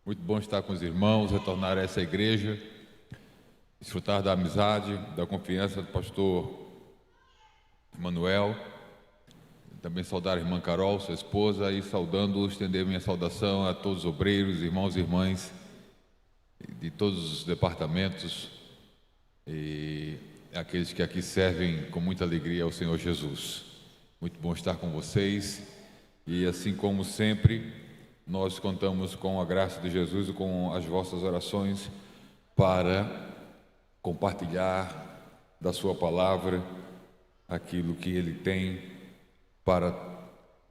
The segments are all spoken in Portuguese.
Muito bom estar com os irmãos, retornar a essa igreja, desfrutar da amizade, da confiança do pastor Manuel. Também saudar a irmã Carol, sua esposa, e saudando, estender minha saudação a todos os obreiros, irmãos e irmãs de todos os departamentos e aqueles que aqui servem com muita alegria ao Senhor Jesus. Muito bom estar com vocês e, assim como sempre, nós contamos com a graça de Jesus e com as vossas orações para compartilhar da sua palavra aquilo que Ele tem para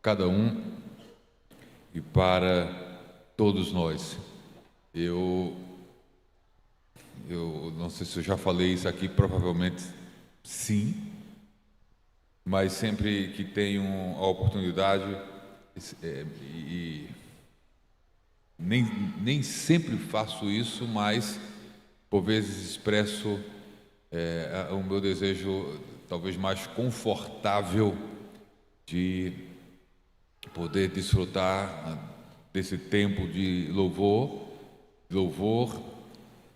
cada um e para todos nós. Eu não sei se eu já falei isso aqui, provavelmente sim, mas sempre que tenho a oportunidade, nem sempre faço isso, mas por vezes expresso o meu desejo talvez mais confortável de poder desfrutar desse tempo de louvor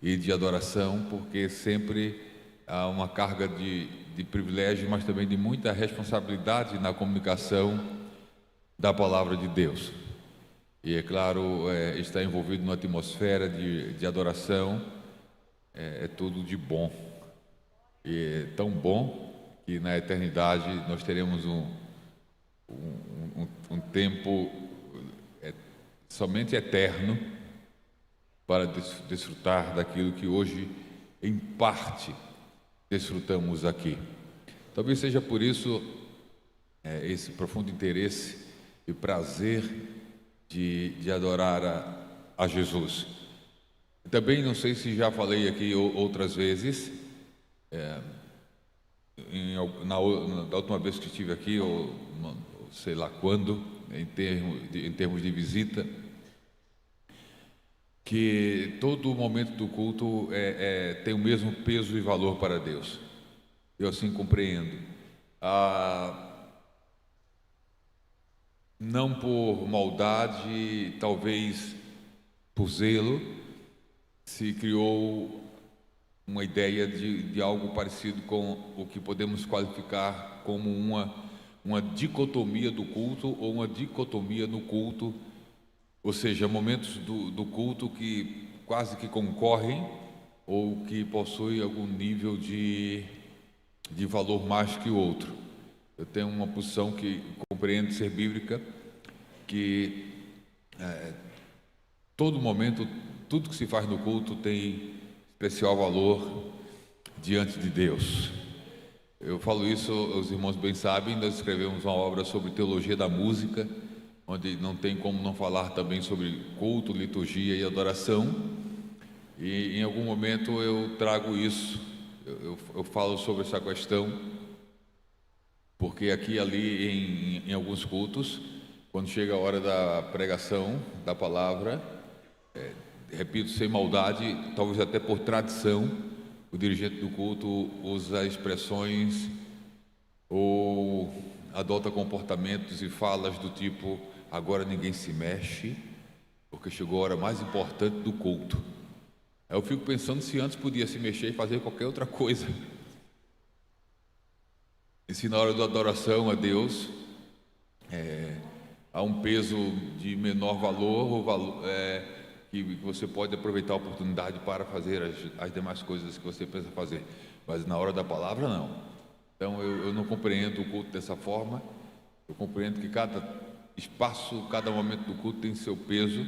e de adoração, porque sempre há uma carga de privilégio, mas também de muita responsabilidade na comunicação da palavra de Deus. E é claro, estar envolvido numa atmosfera de adoração é tudo de bom. E é tão bom que na eternidade nós teremos um tempo somente eterno para desfrutar daquilo que hoje, em parte, desfrutamos aqui. Talvez seja por isso esse profundo interesse e prazer de adorar a Jesus. Também não sei se já falei aqui outras vezes, da última vez que estive aqui, ou sei lá quando, em termos de visita, que todo momento do culto tem o mesmo peso e valor para Deus. Eu assim compreendo. Não por maldade, talvez por zelo, se criou uma ideia de algo parecido com o que podemos qualificar como uma dicotomia do culto ou uma dicotomia no culto, ou seja, momentos do culto que quase que concorrem ou que possuem algum nível de valor mais que o outro. Eu tenho uma posição que compreendo ser bíblica, que todo momento, tudo que se faz no culto tem especial valor diante de Deus. Eu falo isso, os irmãos bem sabem, nós escrevemos uma obra sobre teologia da música, onde não tem como não falar também sobre culto, liturgia e adoração, e em algum momento eu trago isso, eu falo sobre essa questão, porque aqui e ali em alguns cultos, quando chega a hora da pregação da palavra, repito, sem maldade, talvez até por tradição, o dirigente do culto usa expressões ou adota comportamentos e falas do tipo: agora ninguém se mexe, porque chegou a hora mais importante do culto. Aí eu fico pensando se antes podia se mexer e fazer qualquer outra coisa. E se na hora da adoração a Deus há um peso de menor valor, que você pode aproveitar a oportunidade para fazer as demais coisas que você pensa fazer, mas na hora da palavra não. Então eu não compreendo o culto dessa forma. Eu compreendo que cada espaço, cada momento do culto tem seu peso,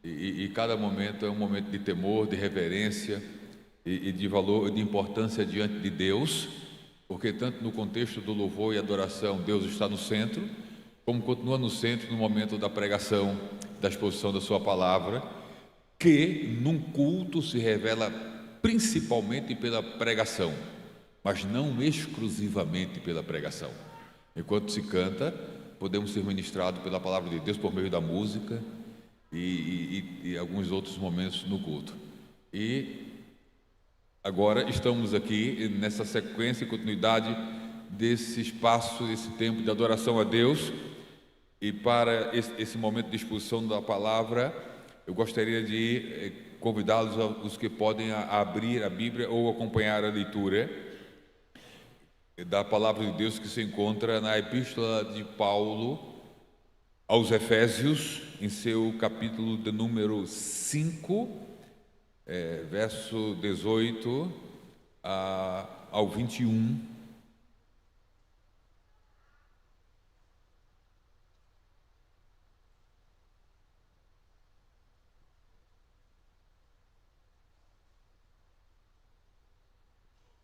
e cada momento é um momento de temor, de reverência e de valor, de importância diante de Deus, porque tanto no contexto do louvor e adoração Deus está no centro, como continua no centro no momento da pregação, da exposição da sua palavra, que num culto se revela principalmente pela pregação, mas não exclusivamente pela pregação. Enquanto se canta, podemos ser ministrados pela palavra de Deus por meio da música e alguns outros momentos no culto. E agora estamos aqui nessa sequência e continuidade desse espaço, desse tempo de adoração a Deus, e para esse momento de exposição da palavra, eu gostaria de convidá-los, os que podem, a abrir a Bíblia ou acompanhar a leitura da Palavra de Deus que se encontra na Epístola de Paulo aos Efésios, em seu capítulo de número 5, verso 18 ao 21.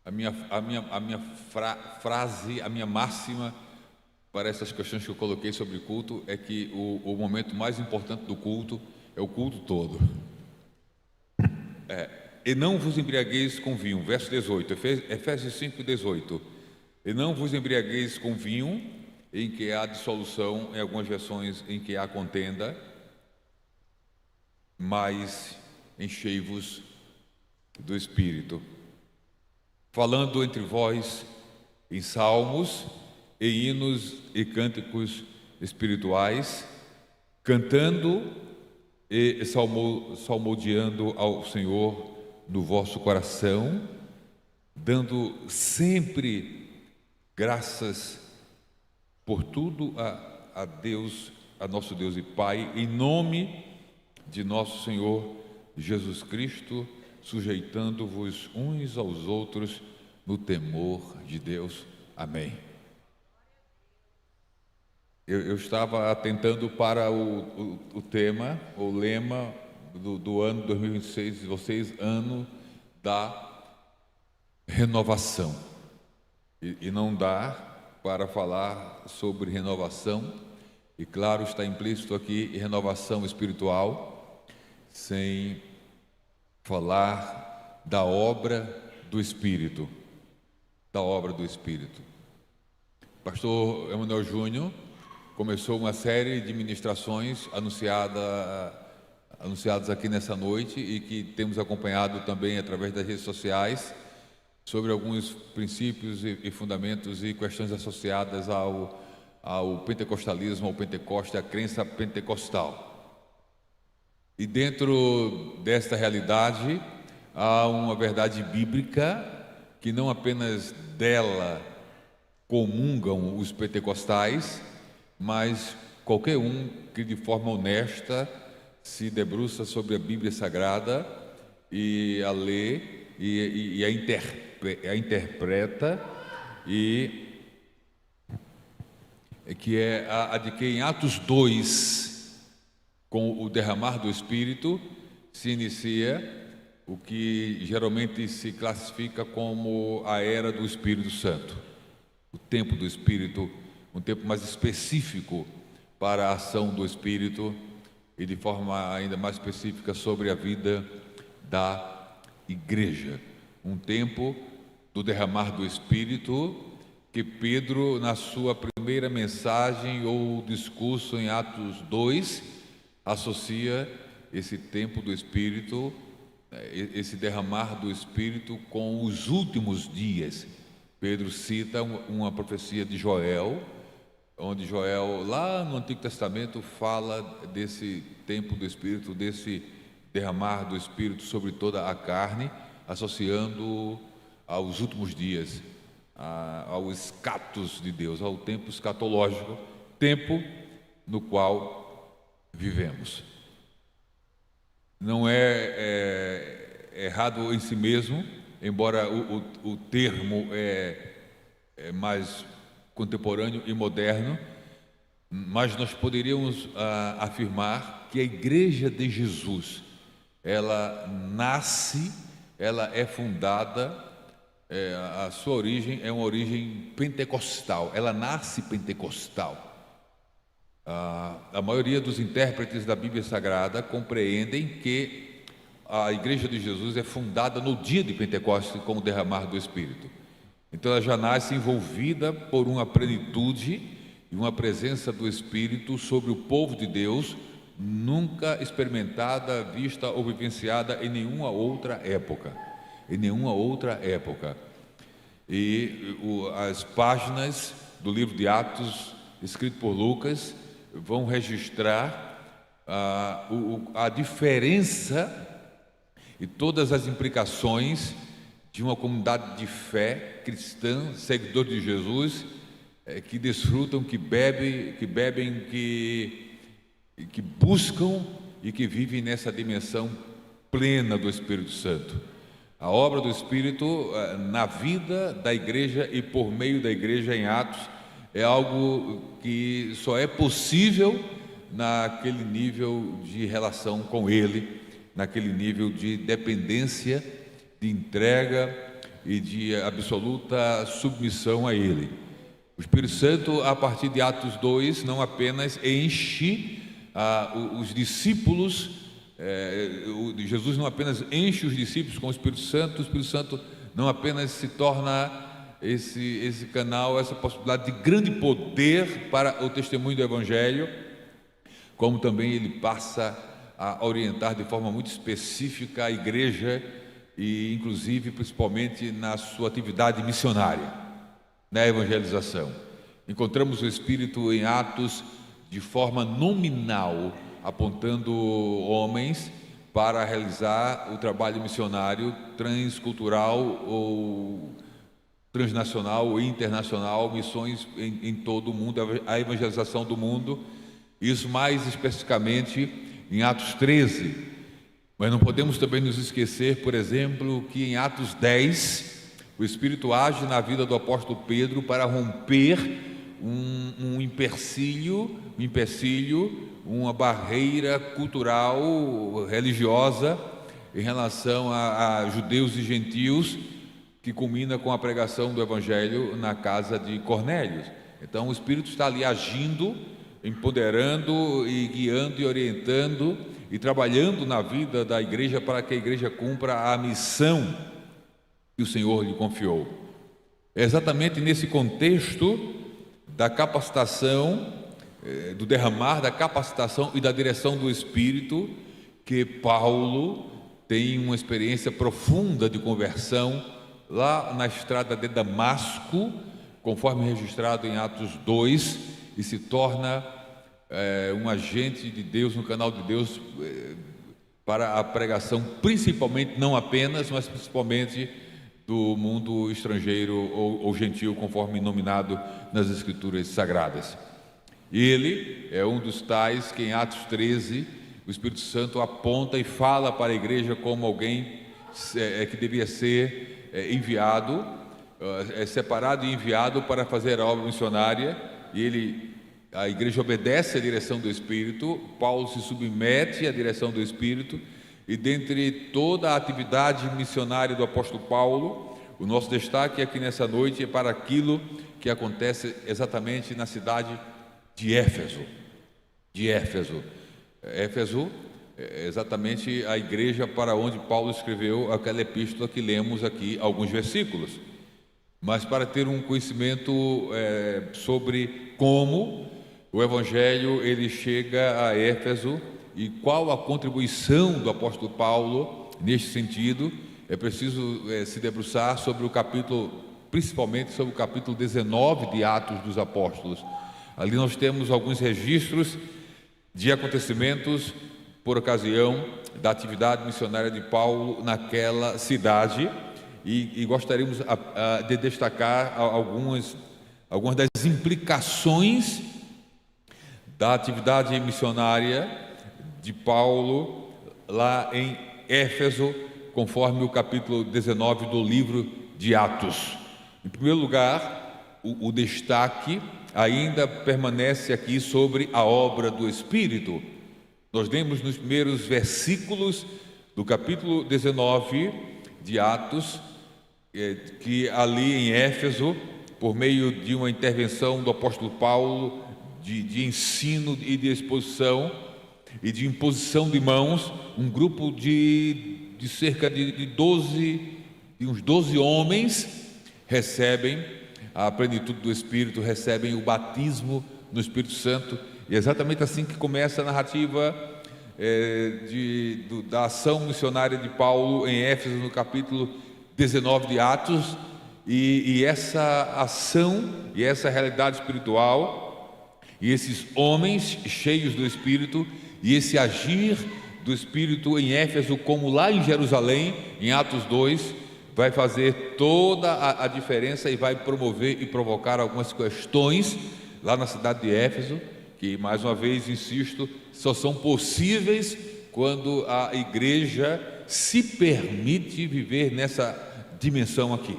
A minha máxima para essas questões que eu coloquei sobre culto é que o momento mais importante do culto é o culto todo. E não vos embriagueis com vinho, verso 18, Efésios 5, 18. E não vos embriagueis com vinho, em que há dissolução, em algumas versões em que há contenda, mas enchei-vos do Espírito, falando entre vós em salmos, e hinos e cânticos espirituais, cantando e salmodiando ao Senhor no vosso coração, dando sempre graças por tudo a Deus, a nosso Deus e Pai, em nome de nosso Senhor Jesus Cristo, sujeitando-vos uns aos outros no temor de Deus. Amém. Eu estava atentando para o tema, o lema do ano 2026 de vocês, ano da renovação. E não dá para falar sobre renovação, e claro, está implícito aqui renovação espiritual, sem falar da obra do Espírito. Da obra do Espírito. Pastor Emanuel Júnior começou uma série de ministrações anunciadas aqui nessa noite e que temos acompanhado também através das redes sociais sobre alguns princípios e fundamentos e questões associadas ao pentecostalismo, ao Pentecoste, à crença pentecostal. E dentro desta realidade há uma verdade bíblica que não apenas dela comungam os pentecostais, mas qualquer um que de forma honesta se debruça sobre a Bíblia Sagrada e a lê e a interpreta, e que é a de que em Atos 2, com o derramar do Espírito, se inicia o que geralmente se classifica como a era do Espírito Santo, o tempo do Espírito, um tempo mais específico para a ação do Espírito e de forma ainda mais específica sobre a vida da igreja. Um tempo do derramar do Espírito que Pedro, na sua primeira mensagem ou discurso em Atos 2, associa esse tempo do Espírito, esse derramar do Espírito com os últimos dias. Pedro cita uma profecia de Joel, onde Joel, lá no Antigo Testamento, fala desse tempo do Espírito, desse derramar do Espírito sobre toda a carne, associando aos últimos dias, ao escatos de Deus, ao tempo escatológico, tempo no qual vivemos. Não é errado em si mesmo, embora o termo é mais contemporâneo e moderno, mas nós poderíamos afirmar que a Igreja de Jesus, ela nasce, ela é fundada, a sua origem é uma origem pentecostal, ela nasce pentecostal. A maioria dos intérpretes da Bíblia Sagrada compreendem que a Igreja de Jesus é fundada no dia de Pentecostes com o derramar do Espírito. Então ela já nasce envolvida por uma plenitude e uma presença do Espírito sobre o povo de Deus, nunca experimentada, vista ou vivenciada em nenhuma outra época. Em nenhuma outra época. E as páginas do livro de Atos, escrito por Lucas, vão registrar a diferença e todas as implicações de uma comunidade de fé cristã, seguidor de Jesus, que desfrutam, que bebem, que buscam e que vivem nessa dimensão plena do Espírito Santo. A obra do Espírito na vida da igreja e por meio da igreja em Atos é algo que só é possível naquele nível de relação com Ele, naquele nível de dependência, de entrega e de absoluta submissão a Ele. O Espírito Santo, a partir de Atos 2, não apenas enche os discípulos, Jesus não apenas enche os discípulos com o Espírito Santo não apenas se torna esse canal, essa possibilidade de grande poder para o testemunho do Evangelho, como também ele passa a orientar de forma muito específica a igreja e inclusive principalmente na sua atividade missionária, na evangelização. Encontramos o Espírito em Atos de forma nominal, apontando homens para realizar o trabalho missionário transcultural ou transnacional ou internacional, missões em todo o mundo, a evangelização do mundo, isso mais especificamente em Atos 13. Mas não podemos também nos esquecer, por exemplo, que em Atos 10 o Espírito age na vida do apóstolo Pedro para romper um empecilho, uma barreira cultural, religiosa em relação a judeus e gentios, que culmina com a pregação do Evangelho na casa de Cornélio. Então o Espírito está ali agindo, empoderando e guiando e orientando e trabalhando na vida da igreja para que a igreja cumpra a missão que o Senhor lhe confiou. É exatamente nesse contexto da capacitação, do derramar da capacitação e da direção do Espírito, que Paulo tem uma experiência profunda de conversão lá na estrada de Damasco, conforme registrado em Atos 2, e se torna um agente de Deus, no canal de Deus, para a pregação, principalmente, não apenas, mas principalmente do mundo estrangeiro ou gentil, conforme nominado nas Escrituras Sagradas. Ele é um dos tais que em Atos 13 o Espírito Santo aponta e fala para a igreja como alguém que devia ser enviado, separado e enviado para fazer a obra missionária, e a igreja obedece à direção do Espírito. Paulo se submete à direção do Espírito, e dentre toda a atividade missionária do apóstolo Paulo, o nosso destaque aqui nessa noite é para aquilo que acontece exatamente na cidade de Éfeso. Éfeso é exatamente a igreja para onde Paulo escreveu aquela epístola que lemos aqui, alguns versículos. Mas para ter um conhecimento sobre como o Evangelho ele chega a Éfeso e qual a contribuição do apóstolo Paulo neste sentido, é preciso se debruçar sobre o capítulo, principalmente sobre o capítulo 19 de Atos dos Apóstolos. Ali nós temos alguns registros de acontecimentos por ocasião da atividade missionária de Paulo naquela cidade, e gostaríamos de destacar algumas das implicações da atividade missionária de Paulo lá em Éfeso, conforme o capítulo 19 do livro de Atos. Em primeiro lugar, o destaque ainda permanece aqui sobre a obra do Espírito. Nós lemos nos primeiros versículos do capítulo 19 de Atos, que ali em Éfeso, por meio de uma intervenção do apóstolo Paulo, de ensino e de exposição e de imposição de mãos, um grupo de cerca de uns 12 homens recebem a plenitude do Espírito, recebem o batismo no Espírito Santo. E é exatamente assim que começa a narrativa da ação missionária de Paulo em Éfeso, no capítulo 19 de Atos. E essa ação e essa realidade espiritual, e esses homens cheios do Espírito, e esse agir do Espírito em Éfeso, como lá em Jerusalém, em Atos 2, vai fazer toda a diferença e vai promover e provocar algumas questões lá na cidade de Éfeso, que, mais uma vez, insisto, só são possíveis quando a igreja se permite viver nessa dimensão aqui.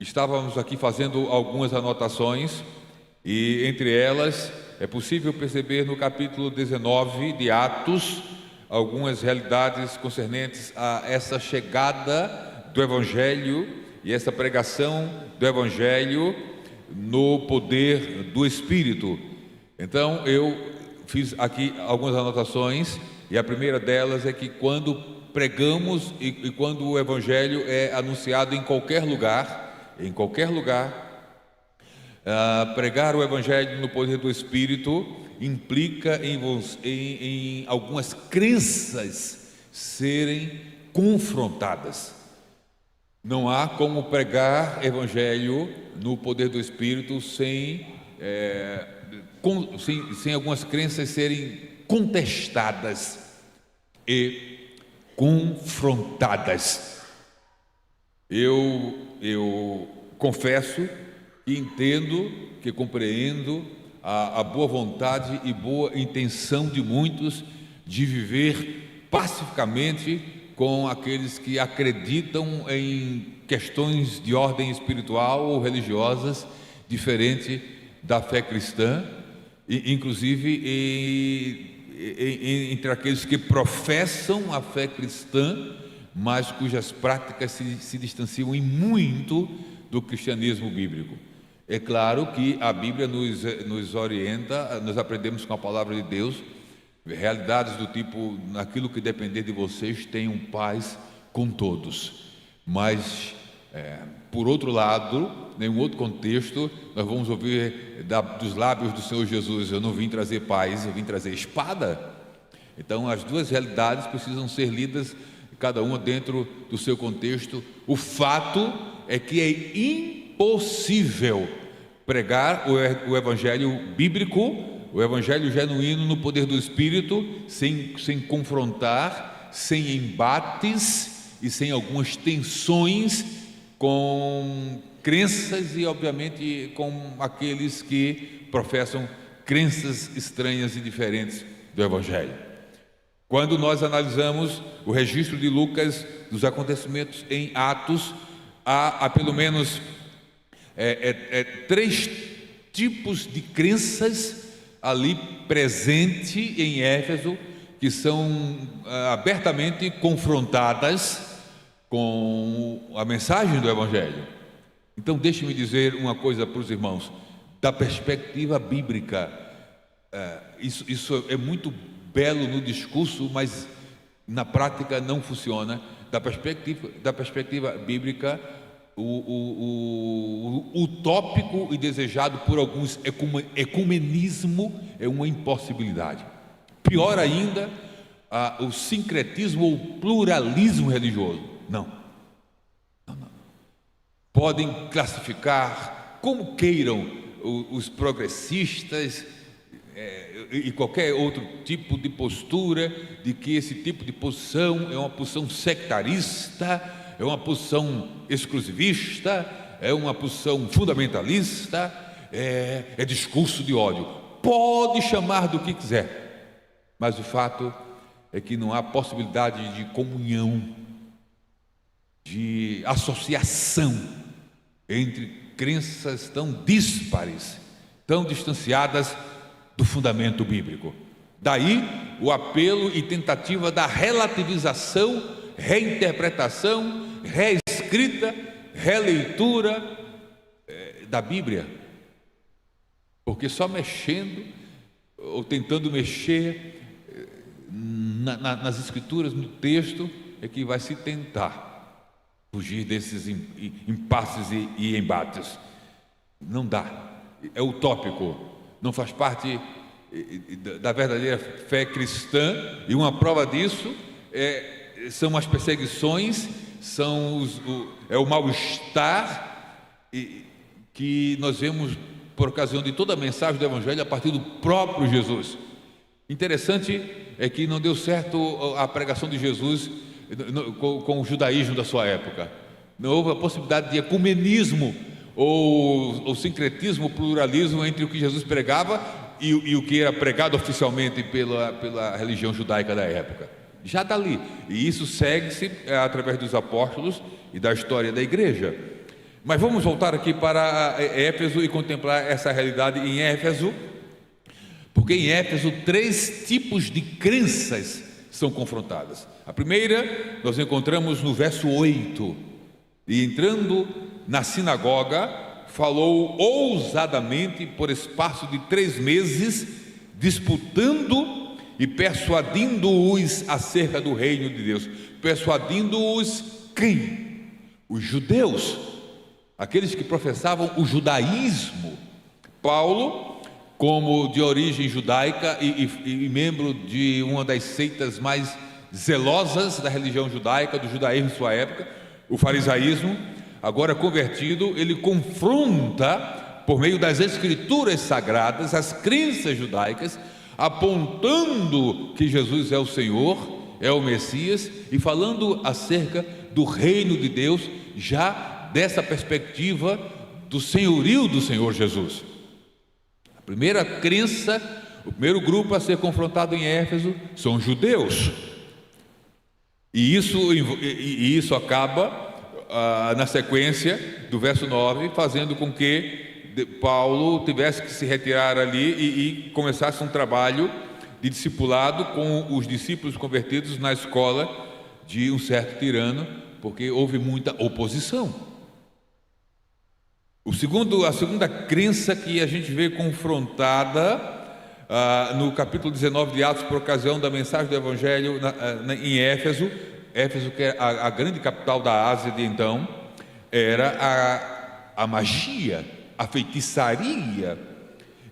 Estávamos aqui fazendo algumas anotações e, entre elas, é possível perceber no capítulo 19 de Atos algumas realidades concernentes a essa chegada do Evangelho e essa pregação do Evangelho no poder do Espírito. Então eu fiz aqui algumas anotações e a primeira delas é que quando pregamos e quando o Evangelho é anunciado em qualquer lugar, pregar o Evangelho no poder do Espírito implica em algumas crenças serem confrontadas. Não há como pregar Evangelho no poder do Espírito sem algumas crenças serem contestadas e confrontadas. Eu confesso que entendo, que compreendo a boa vontade e boa intenção de muitos de viver pacificamente com aqueles que acreditam em questões de ordem espiritual ou religiosas diferente da fé cristã, e inclusive entre aqueles que professam a fé cristã, mas cujas práticas se distanciam em muito do cristianismo bíblico. É claro que a Bíblia nos orienta, nós aprendemos com a palavra de Deus, realidades do tipo: naquilo que depender de vocês, tenham paz com todos. Mas, por outro lado, em um outro contexto, nós vamos ouvir dos lábios do Senhor Jesus: eu não vim trazer paz, eu vim trazer espada. Então, as duas realidades precisam ser lidas, cada uma dentro do seu contexto. O fato é que é impossível pregar o Evangelho bíblico, o Evangelho genuíno no poder do Espírito, sem confrontar, sem embates e sem algumas tensões com crenças e, obviamente, com aqueles que professam crenças estranhas e diferentes do Evangelho. Quando nós analisamos o registro de Lucas dos acontecimentos em Atos, há pelo menos três tipos de crenças ali presente em Éfeso, que são abertamente confrontadas com a mensagem do Evangelho. Então, deixe-me dizer uma coisa para os irmãos: da perspectiva bíblica, isso é muito belo no discurso, mas na prática não funciona. Da perspectiva bíblica, o utópico e desejado por alguns ecumenismo é uma impossibilidade. Pior ainda, o sincretismo ou pluralismo religioso. Não. Podem classificar como queiram os progressistas e qualquer outro tipo de postura, de que esse tipo de posição é uma posição sectarista, é uma posição exclusivista, é uma posição fundamentalista, é discurso de ódio. Pode chamar do que quiser, mas o fato é que não há possibilidade de comunhão, de associação entre crenças tão díspares, tão distanciadas do fundamento bíblico. Daí o apelo e tentativa da relativização, reinterpretação, reescrita, releitura da Bíblia, porque só mexendo ou tentando mexer nas escrituras, no texto, é que vai se tentar fugir desses impasses e embates. Não dá, é utópico, não faz parte da verdadeira fé cristã, e uma prova disso são as perseguições, o mal-estar que nós vemos por ocasião de toda a mensagem do Evangelho a partir do próprio Jesus. Interessante é que não deu certo a pregação de Jesus com o judaísmo da sua época. Não houve a possibilidade de ecumenismo ou sincretismo, pluralismo entre o que Jesus pregava e o que era pregado oficialmente pela religião judaica da época. Já dali, e isso segue-se através dos apóstolos e da história da igreja. Mas vamos voltar aqui para Éfeso e contemplar essa realidade em Éfeso, porque em Éfeso 3 tipos de crenças são confrontadas. A primeira nós encontramos no verso 8: e entrando na sinagoga, falou ousadamente por espaço de 3 meses, disputando e persuadindo-os acerca do reino de Deus. Persuadindo-os quem? Os judeus, aqueles que professavam o judaísmo. Paulo, como de origem judaica e membro de uma das seitas mais zelosas da religião judaica, do judaísmo em sua época, o farisaísmo, agora convertido, ele confronta, por meio das escrituras sagradas, as crenças judaicas, apontando que Jesus é o Senhor, é o Messias, e falando acerca do reino de Deus, já dessa perspectiva do senhorio do Senhor Jesus. A primeira crença, o primeiro grupo a ser confrontado em Éfeso são os judeus, e isso acaba na sequência do verso 9, fazendo com que Paulo tivesse que se retirar ali e começasse um trabalho de discipulado com os discípulos convertidos na escola de um certo tirano, porque houve muita oposição. A segunda crença que a gente vê confrontada no capítulo 19 de Atos, por ocasião da mensagem do Evangelho em Éfeso, que é a grande capital da Ásia de então, era a magia, a feitiçaria.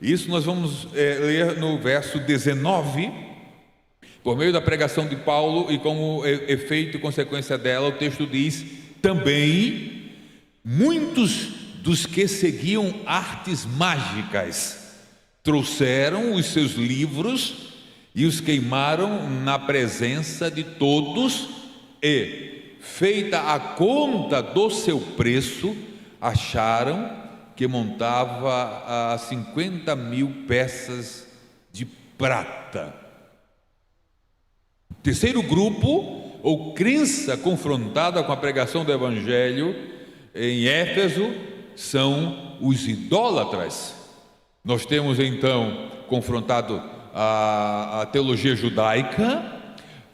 Isso nós vamos ler no verso 19. Por meio da pregação de Paulo e como efeito e consequência dela, o texto diz: também muitos dos que seguiam artes mágicas trouxeram os seus livros e os queimaram na presença de todos, e, feita a conta do seu preço, acharam que montava a 50.000 peças de prata. O terceiro grupo, ou crença confrontada com a pregação do Evangelho em Éfeso, são os idólatras. Nós temos então confrontado a teologia judaica,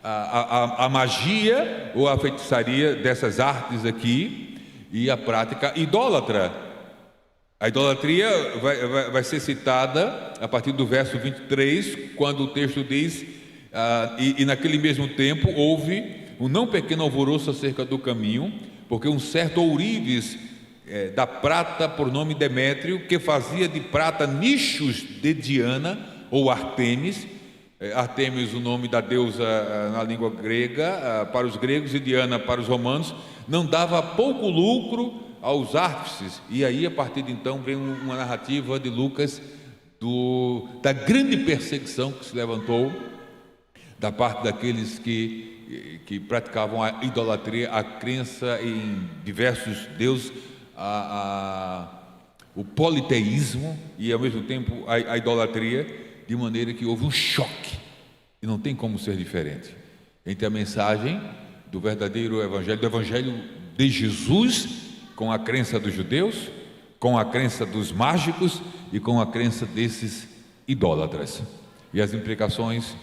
a magia ou a feitiçaria dessas artes aqui, e a prática idólatra. A idolatria vai ser citada a partir do verso 23, quando o texto diz: e naquele mesmo tempo houve um não pequeno alvoroço acerca do caminho, porque um certo ourives da prata, por nome Demétrio, que fazia de prata nichos de Diana ou Artemis, o nome da deusa na língua grega para os gregos, e Diana para os romanos, não dava pouco lucro aos artífices. E aí, a partir de então, vem uma narrativa de Lucas da grande perseguição que se levantou da parte daqueles que praticavam a idolatria, a crença em diversos deuses, o politeísmo e ao mesmo tempo a idolatria, de maneira que houve um choque, e não tem como ser diferente, entre a mensagem do verdadeiro evangelho, do evangelho de Jesus, com a crença dos judeus, com a crença dos mágicos e com a crença desses idólatras. E as implicações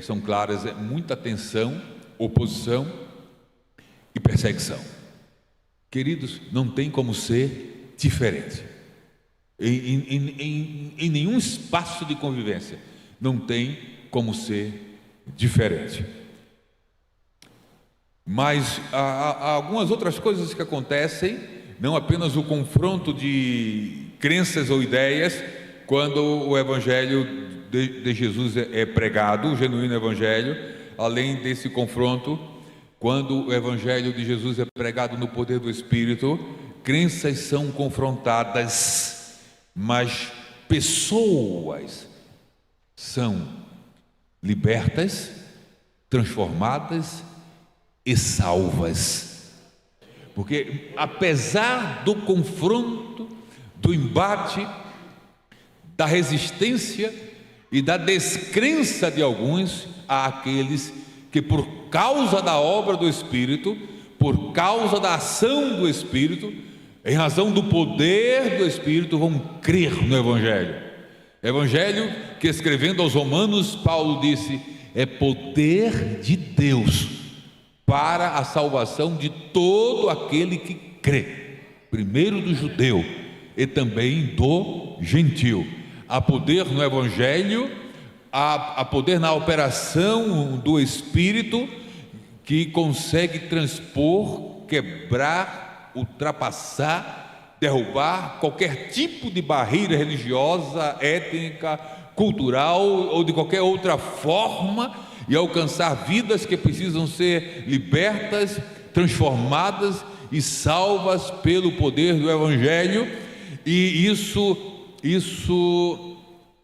são claras: muita tensão, oposição e perseguição. Queridos, não tem como ser diferente. Em nenhum espaço de convivência não tem como ser diferente. Mas há algumas outras coisas que acontecem, não apenas o confronto de crenças ou ideias, quando o Evangelho de Jesus é pregado, o genuíno Evangelho. Além desse confronto, quando o Evangelho de Jesus é pregado no poder do Espírito, crenças são confrontadas mas pessoas são libertas, transformadas e salvas. Porque apesar do confronto, do embate, da resistência e da descrença de alguns, há aqueles que, por causa da obra do Espírito, por causa da ação do Espírito, em razão do poder do Espírito, vão crer no Evangelho. Evangelho que, escrevendo aos Romanos, Paulo disse: é poder de Deus para a salvação de todo aquele que crê, primeiro do judeu e também do gentil. Há poder no Evangelho, há poder na operação do Espírito, que consegue transpor, quebrar, ultrapassar, derrubar qualquer tipo de barreira religiosa, étnica, cultural ou de qualquer outra forma, e alcançar vidas que precisam ser libertas, transformadas e salvas pelo poder do Evangelho. E isso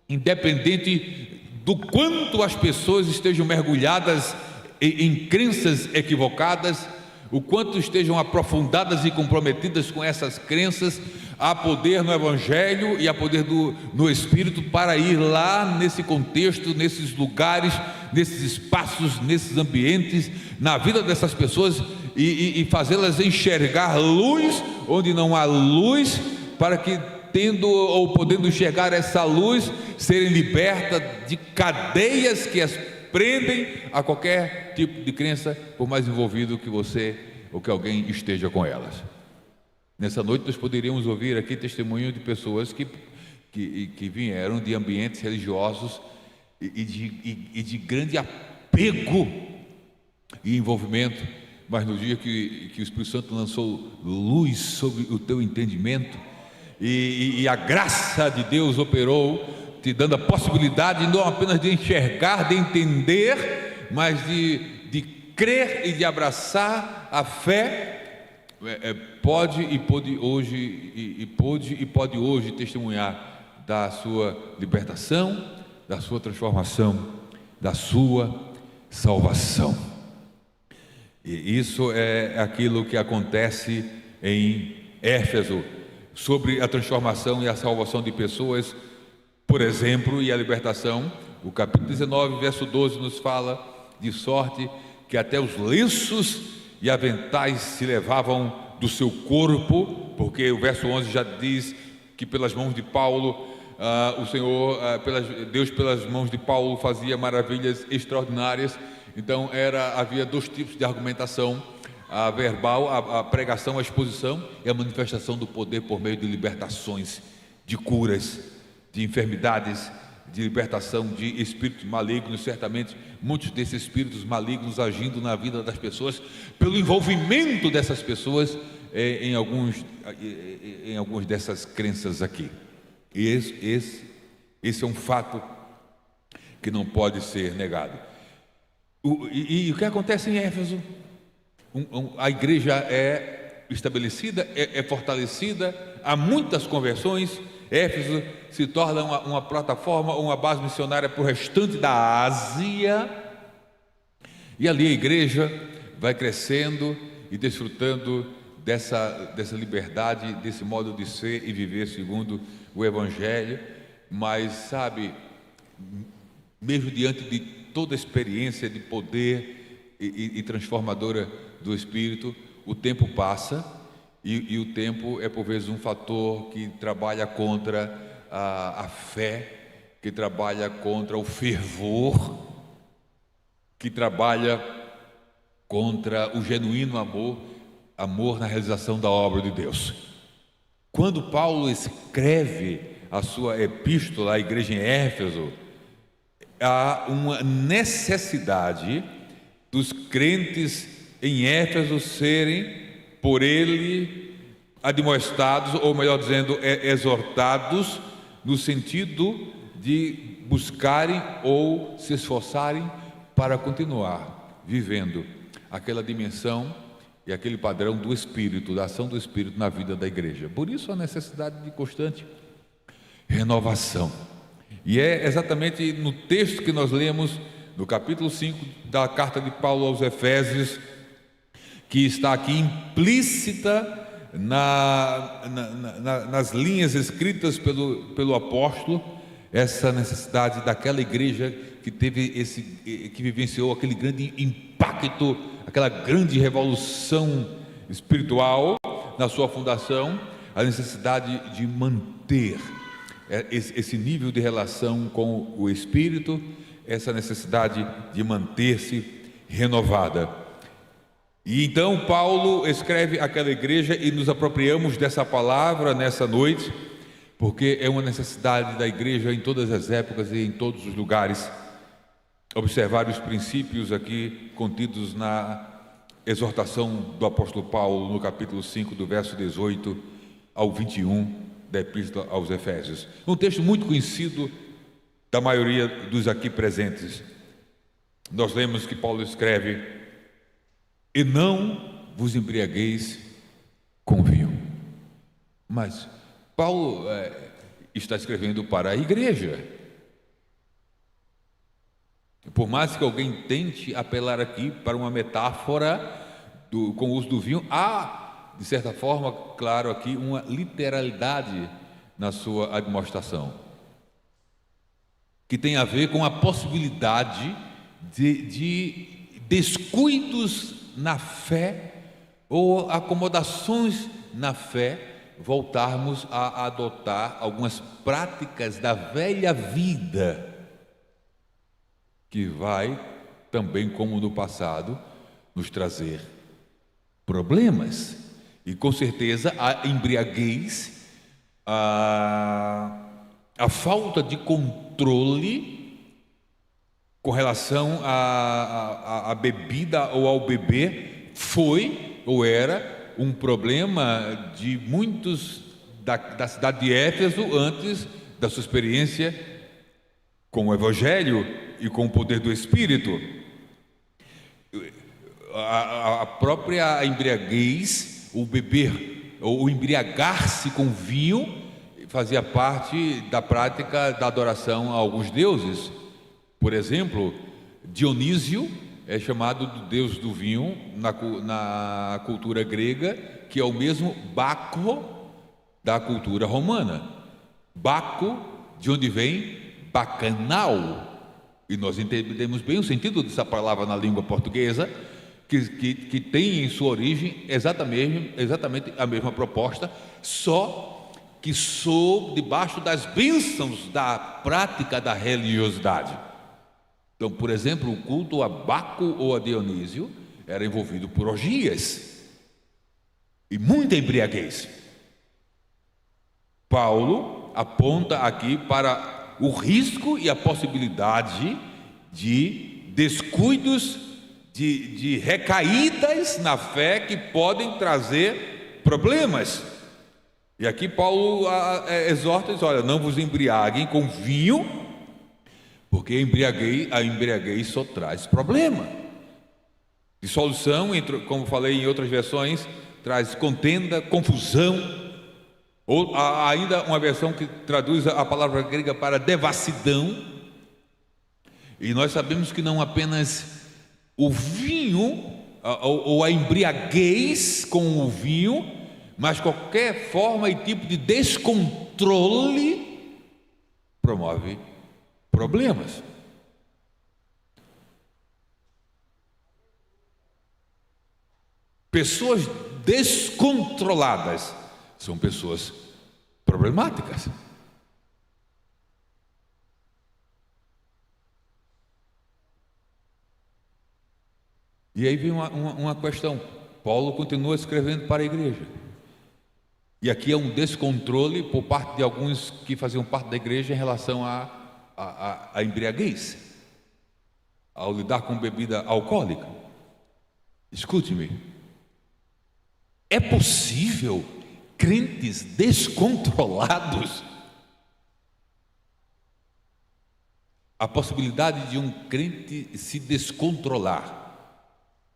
independente do quanto as pessoas estejam mergulhadas em crenças equivocadas, o quanto estejam aprofundadas e comprometidas com essas crenças, há poder no Evangelho e há poder no Espírito para ir lá nesse contexto, nesses lugares, nesses espaços, nesses ambientes, na vida dessas pessoas e fazê-las enxergar luz onde não há luz, para que, tendo ou podendo enxergar essa luz, serem libertas de cadeias que as prendem a qualquer tipo de crença, por mais envolvido que você ou que alguém esteja com elas. Nessa noite nós poderíamos ouvir aqui testemunho de pessoas que vieram de ambientes religiosos e de grande apego e envolvimento, mas no dia que o Espírito Santo lançou luz sobre o teu entendimento e a graça de Deus operou, te dando a possibilidade não apenas de enxergar, de entender, mas de crer e de abraçar a fé, pode hoje testemunhar da sua libertação, da sua transformação, da sua salvação. E isso é aquilo que acontece em Éfeso, sobre a transformação e a salvação de pessoas, por exemplo, e a libertação. O capítulo 19, verso 12 nos fala: de sorte que até os lenços e aventais se levavam do seu corpo, porque o verso 11 já diz que pelas mãos de Paulo, o Senhor, Deus pelas mãos de Paulo fazia maravilhas extraordinárias. Então havia dois tipos de argumentação: a verbal, a pregação, a exposição, e a manifestação do poder por meio de libertações, de curas, de enfermidades, de libertação de espíritos malignos. Certamente muitos desses espíritos malignos agindo na vida das pessoas, pelo envolvimento dessas pessoas em algumas dessas crenças aqui. E esse é um fato que não pode ser negado. E o que acontece em Éfeso? A igreja é estabelecida, é fortalecida, há muitas conversões. Éfeso se torna uma plataforma, uma base missionária para o restante da Ásia, e ali a igreja vai crescendo e desfrutando dessa liberdade, desse modo de ser e viver segundo o Evangelho. Mas sabe, mesmo diante de toda a experiência de poder e transformadora do Espírito, o tempo passa, e o tempo é por vezes um fator que trabalha contra a fé, que trabalha contra o fervor, que trabalha contra o genuíno amor na realização da obra de Deus. Quando Paulo escreve a sua epístola à igreja em Éfeso, há uma necessidade dos crentes em Éfeso serem por ele admoestados, ou melhor dizendo, exortados, no sentido de buscarem ou se esforçarem para continuar vivendo aquela dimensão e aquele padrão do Espírito, da ação do Espírito na vida da igreja. Por isso a necessidade de constante renovação. E é exatamente no texto que nós lemos, no capítulo 5 da carta de Paulo aos Efésios, que está aqui implícita nas linhas escritas pelo apóstolo, essa necessidade daquela igreja que que vivenciou aquele grande impacto, aquela grande revolução espiritual na sua fundação, a necessidade de manter esse nível de relação com o Espírito, essa necessidade de manter-se renovada. E então Paulo escreve àquela igreja, e nos apropriamos dessa palavra nessa noite, porque é uma necessidade da igreja em todas as épocas e em todos os lugares observar os princípios aqui contidos na exortação do apóstolo Paulo no capítulo 5, do verso 18 ao 21 da Epístola aos Efésios. Um texto muito conhecido da maioria dos aqui presentes. Nós lemos que Paulo escreve: e não vos embriagueis com vinho. Mas Paulo está escrevendo para a igreja. Por mais que alguém tente apelar aqui para uma metáfora com o uso do vinho, há, de certa forma, claro, aqui uma literalidade na sua admoestação, que tem a ver com a possibilidade de descuidos na fé ou acomodações na fé, voltarmos a adotar algumas práticas da velha vida, que vai, também como no passado, nos trazer problemas. E com certeza a embriaguez, a falta de controle com relação à bebida ou ao beber foi ou era um problema de muitos da cidade de Éfeso antes da sua experiência com o Evangelho e com o poder do Espírito. A própria embriaguez, o beber ou o embriagar-se com vinho, fazia parte da prática da adoração a alguns deuses. Por exemplo, Dionísio é chamado de deus do vinho na cultura grega, que é o mesmo Baco da cultura romana. Baco, de onde vem bacanal, e nós entendemos bem o sentido dessa palavra na língua portuguesa, que tem em sua origem exatamente a mesma proposta, só que sob debaixo das bênçãos da prática da religiosidade. Então, por exemplo, o culto a Baco ou a Dionísio era envolvido por orgias e muita embriaguez. Paulo aponta aqui para o risco e a possibilidade de descuidos, de recaídas na fé que podem trazer problemas. E aqui Paulo exorta e diz: olha, não vos embriaguem com vinho, porque a embriaguez só traz problema. Dissolução, como falei em outras versões, traz contenda, confusão. Ou há ainda uma versão que traduz a palavra grega para devassidão. E nós sabemos que não apenas o vinho ou a embriaguez com o vinho, mas qualquer forma e tipo de descontrole promove problemas. Pessoas descontroladas são pessoas problemáticas. E aí vem uma questão. Paulo continua escrevendo para a igreja. E aqui é um descontrole por parte de alguns que faziam parte da igreja em relação à embriaguez, ao lidar com bebida alcoólica. Escute-me. É possível crentes descontrolados? A possibilidade de um crente se descontrolar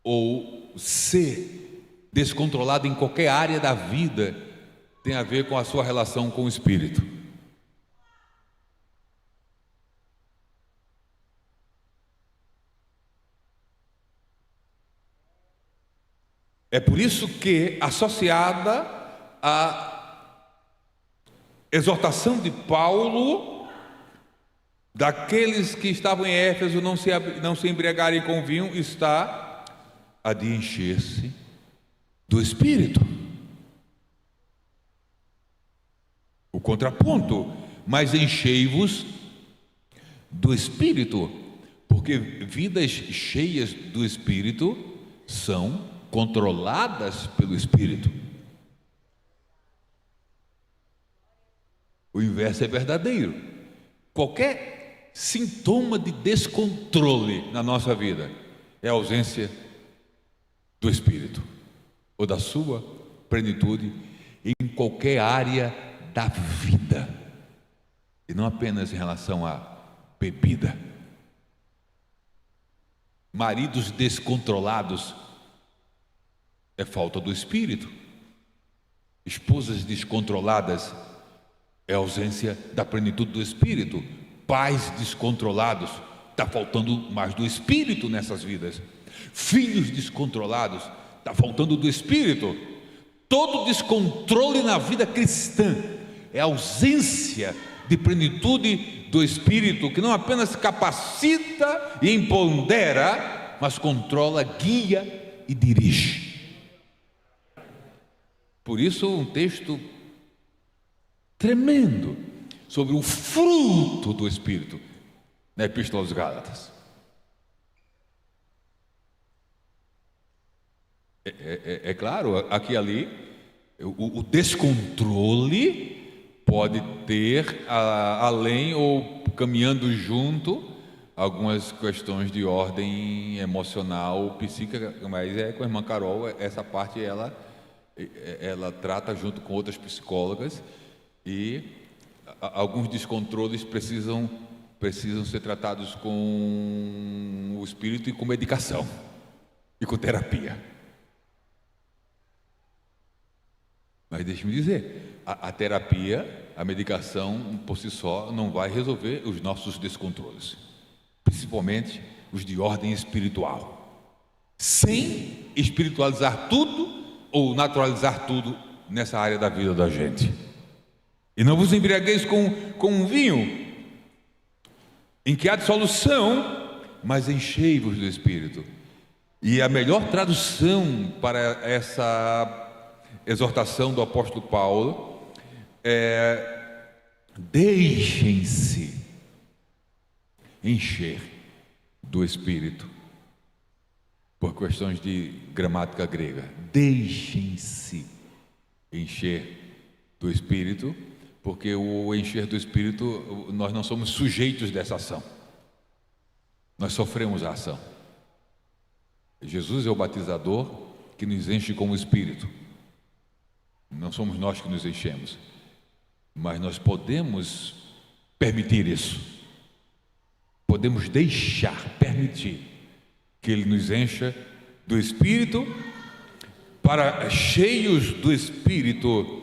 ou ser descontrolado em qualquer área da vida tem a ver com a sua relação com o Espírito. É por isso que, associada à exortação de Paulo, daqueles que estavam em Éfeso não se embriagarem com vinho, está a de encher-se do Espírito. O contraponto: mas enchei-vos do Espírito, porque vidas cheias do Espírito são controladas pelo Espírito. O inverso é verdadeiro. Qualquer sintoma de descontrole na nossa vida é a ausência do Espírito, ou da sua plenitude, em qualquer área da vida, e não apenas em relação à bebida. Maridos descontrolados é falta do Espírito. Esposas descontroladas é ausência da plenitude do Espírito. Pais descontrolados, está faltando mais do Espírito nessas vidas. Filhos descontrolados, está faltando do Espírito. Todo descontrole na vida cristã é ausência de plenitude do Espírito, que não apenas capacita e empodera, mas controla, guia e dirige. Por isso, um texto tremendo sobre o fruto do Espírito na Epístola aos Gálatas. É claro, aqui e ali, o descontrole pode ter, além ou caminhando junto, algumas questões de ordem emocional, psíquica, mas com a irmã Carol, essa parte ela trata junto com outras psicólogas, e alguns descontroles precisam ser tratados com o Espírito e com medicação e com terapia. Mas deixe-me dizer, a terapia, a medicação por si só não vai resolver os nossos descontroles, principalmente os de ordem espiritual, sem espiritualizar tudo ou naturalizar tudo nessa área da vida da gente. E não vos embriagueis com vinho, em que há dissolução, mas enchei-vos do Espírito. E a melhor tradução para essa exortação do apóstolo Paulo é: deixem-se encher do Espírito. Por questões de gramática grega, deixem-se encher do Espírito, porque o encher do Espírito, nós não somos sujeitos dessa ação, nós sofremos a ação. Jesus é o batizador que nos enche com o Espírito, não somos nós que nos enchemos, mas nós podemos permitir isso, podemos permitir que Ele nos encha do Espírito, para, cheios do Espírito,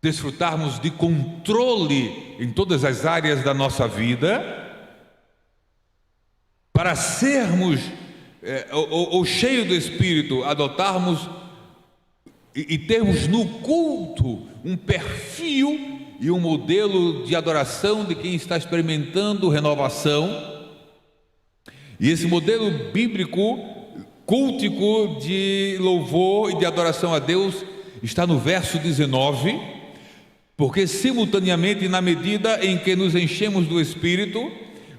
desfrutarmos de controle em todas as áreas da nossa vida, para sermos, ou cheio do Espírito, adotarmos e termos no culto um perfil e um modelo de adoração de quem está experimentando renovação. E esse modelo bíblico, cultico de louvor e de adoração a Deus está no verso 19, porque simultaneamente, na medida em que nos enchemos do Espírito,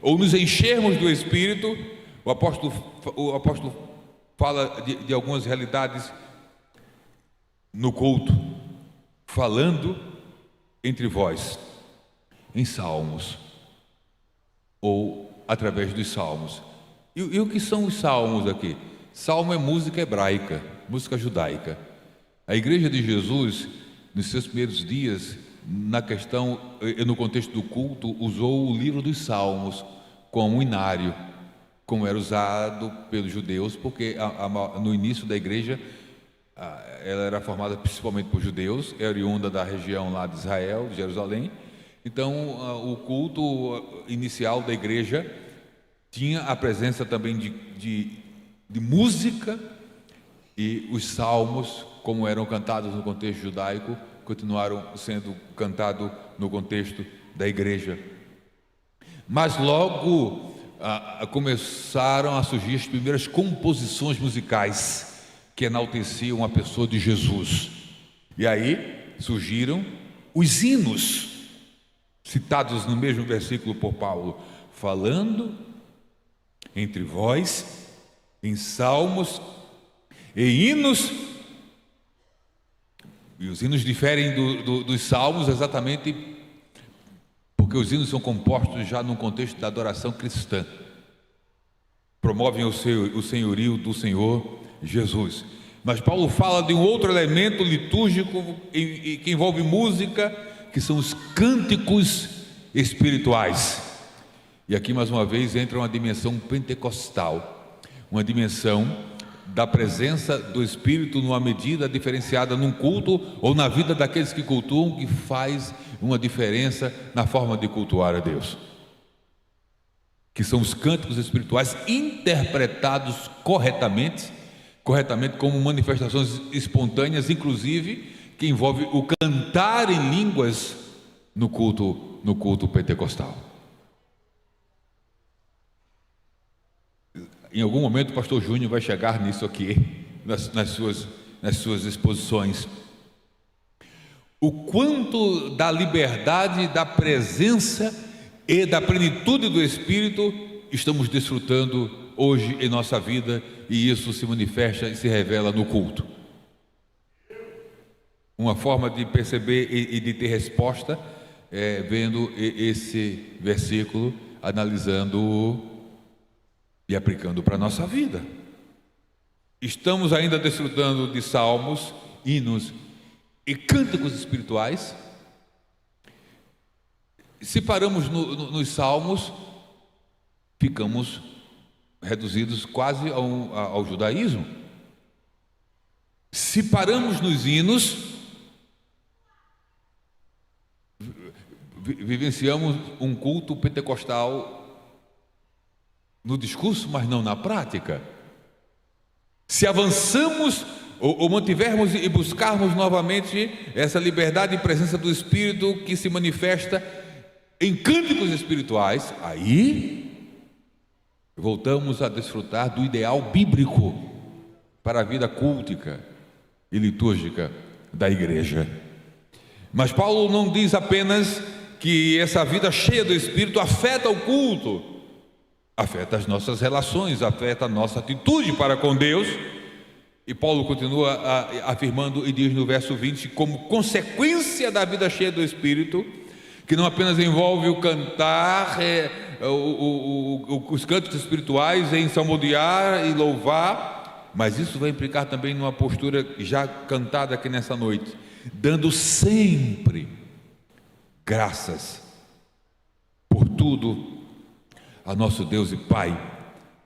ou nos enchermos do Espírito, o apóstolo fala de algumas realidades no culto, falando entre vós em salmos, ou através dos salmos. E o que são os salmos aqui? Salmo é música hebraica, música judaica. A igreja de Jesus, nos seus primeiros dias, no contexto do culto, usou o livro dos salmos como um inário, como era usado pelos judeus, porque no início da igreja, ela era formada principalmente por judeus, é oriunda da região lá de Israel, de Jerusalém. Então, o culto inicial da igreja tinha a presença também de música e os salmos, como eram cantados no contexto judaico, continuaram sendo cantados no contexto da igreja. Mas logo começaram a surgir as primeiras composições musicais que enalteciam a pessoa de Jesus. E aí surgiram os hinos, citados no mesmo versículo por Paulo, falando entre vós em salmos e hinos. E os hinos diferem dos salmos exatamente porque os hinos são compostos já no contexto da adoração cristã. Promovem o senhorio do Senhor Jesus. Mas Paulo fala de um outro elemento litúrgico que envolve música, que são os cânticos espirituais. E aqui mais uma vez entra uma dimensão pentecostal, uma dimensão da presença do Espírito numa medida diferenciada num culto ou na vida daqueles que cultuam, que faz uma diferença na forma de cultuar a Deus, que são os cânticos espirituais interpretados corretamente como manifestações espontâneas, inclusive que envolve o cantar em línguas no culto pentecostal. Em algum momento o pastor Júnior vai chegar nisso aqui, nas suas exposições. O quanto da liberdade, da presença e da plenitude do Espírito estamos desfrutando hoje em nossa vida, e isso se manifesta e se revela no culto. Uma forma de perceber e de ter resposta é vendo esse versículo, analisando-o e aplicando para a nossa vida. Estamos ainda desfrutando de salmos, hinos e cânticos espirituais. Se paramos nos salmos, ficamos reduzidos quase ao judaísmo. Se paramos nos hinos, vivenciamos um culto pentecostal no discurso, mas não na prática. Se avançamos ou mantivermos e buscarmos novamente essa liberdade e presença do Espírito que se manifesta em cânticos espirituais, aí voltamos a desfrutar do ideal bíblico para a vida cultica e litúrgica da igreja. Mas Paulo não diz apenas que essa vida cheia do Espírito afeta o culto, afeta as nossas relações, afeta a nossa atitude para com Deus. E Paulo continua afirmando e diz no verso 20, como consequência da vida cheia do Espírito, que não apenas envolve o cantar, os cânticos espirituais em salmodiar e louvar, mas isso vai implicar também numa postura já cantada aqui nessa noite, dando sempre graças por tudo a nosso Deus e Pai,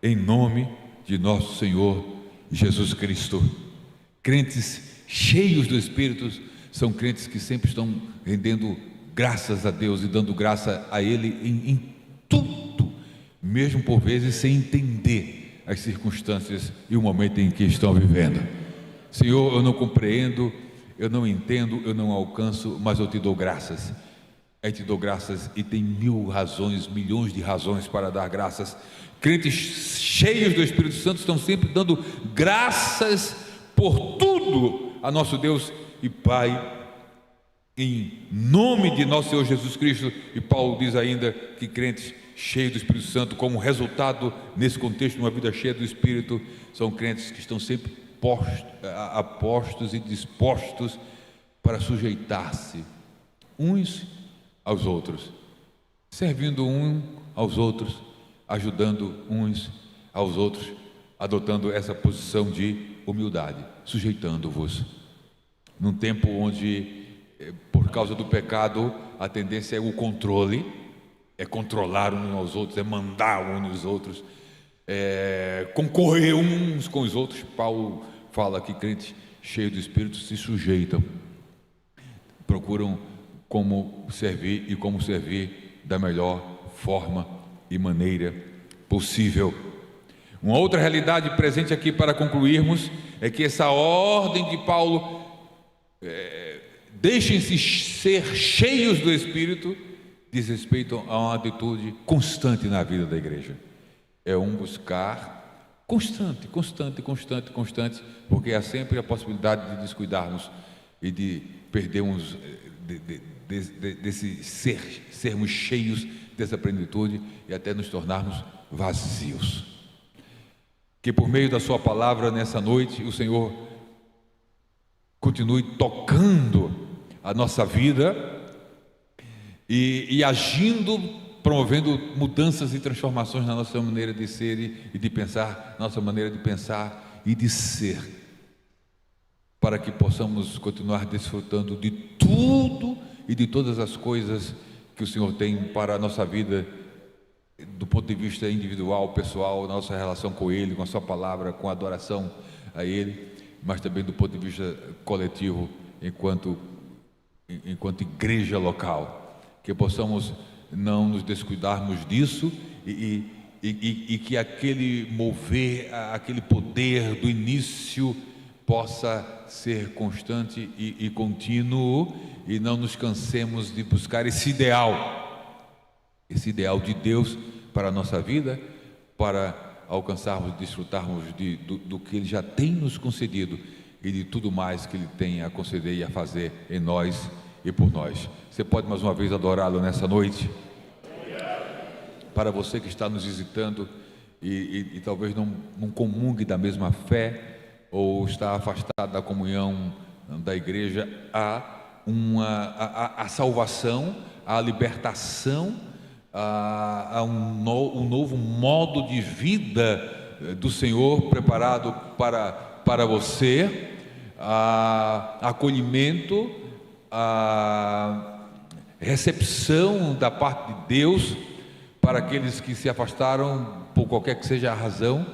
em nome de nosso Senhor Jesus Cristo. Crentes cheios do Espírito são crentes que sempre estão rendendo graças a Deus e dando graça a Ele em tudo, mesmo por vezes sem entender as circunstâncias e o momento em que estão vivendo. Senhor, eu não compreendo, eu não entendo, eu não alcanço, mas eu te dou graças. Eu te dou graças, e tem mil razões, milhões de razões para dar graças. Crentes cheios do Espírito Santo estão sempre dando graças por tudo a nosso Deus e Pai, em nome de nosso Senhor Jesus Cristo. E Paulo diz ainda que crentes cheios do Espírito Santo, como resultado nesse contexto de uma vida cheia do Espírito, são crentes que estão sempre apostos e dispostos para sujeitar-se uns aos outros, servindo uns aos outros, ajudando uns aos outros, adotando essa posição de humildade, sujeitando-vos. Num tempo onde, por causa do pecado, a tendência é o controle, é controlar uns aos outros, é mandar uns nos outros, é concorrer uns com os outros. Paulo fala que crentes cheios do Espírito se sujeitam, procuram como servir da melhor forma e maneira possível. Uma outra realidade presente aqui para concluirmos é que essa ordem de Paulo, deixem-se ser cheios do Espírito, diz respeito a uma atitude constante na vida da igreja. É um buscar constante, porque há sempre a possibilidade de descuidarmos e de perdermos sermos cheios dessa plenitude e até nos tornarmos vazios. Que por meio da sua palavra nessa noite o Senhor continue tocando a nossa vida e agindo, promovendo mudanças e transformações na nossa maneira de ser e de pensar, nossa maneira de pensar e de ser, para que possamos continuar desfrutando de tudo e de todas as coisas que o Senhor tem para a nossa vida, do ponto de vista individual, pessoal, nossa relação com Ele, com a sua palavra, com a adoração a Ele, mas também do ponto de vista coletivo, enquanto igreja local, que possamos não nos descuidarmos disso e que aquele mover, aquele poder do início possa ser constante e contínuo, e não nos cansemos de buscar esse ideal de Deus para a nossa vida, para alcançarmos, desfrutarmos do que Ele já tem nos concedido e de tudo mais que Ele tem a conceder e a fazer em nós e por nós. Você pode mais uma vez adorá-lo nessa noite? Para você que está nos visitando e talvez não comungue da mesma fé, ou está afastado da comunhão da igreja, a salvação, a libertação, a um novo modo de vida do Senhor preparado para você, acolhimento, a recepção da parte de Deus para aqueles que se afastaram por qualquer que seja a razão,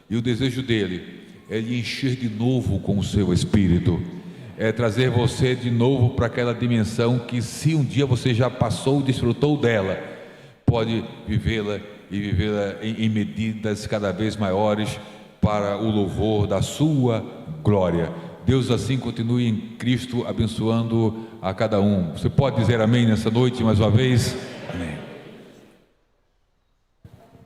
e o desejo dele é lhe encher de novo com o seu Espírito, é trazer você de novo para aquela dimensão que, se um dia você já passou e desfrutou dela, pode vivê-la e vivê-la em medidas cada vez maiores para o louvor da sua glória. Deus assim continue em Cristo abençoando a cada um. Você pode dizer amém nessa noite mais uma vez? Amém.